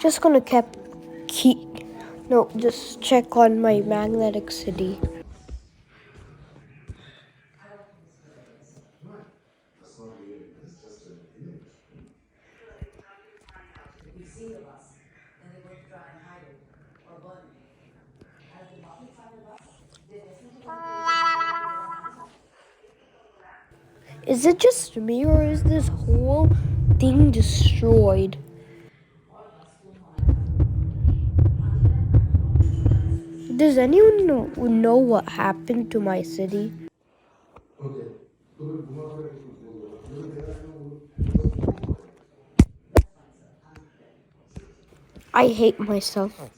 Just gonna keep no, just check on my magnetic city. Is it just me or is this whole thing destroyed? Does anyone know what happened to my city? I hate myself.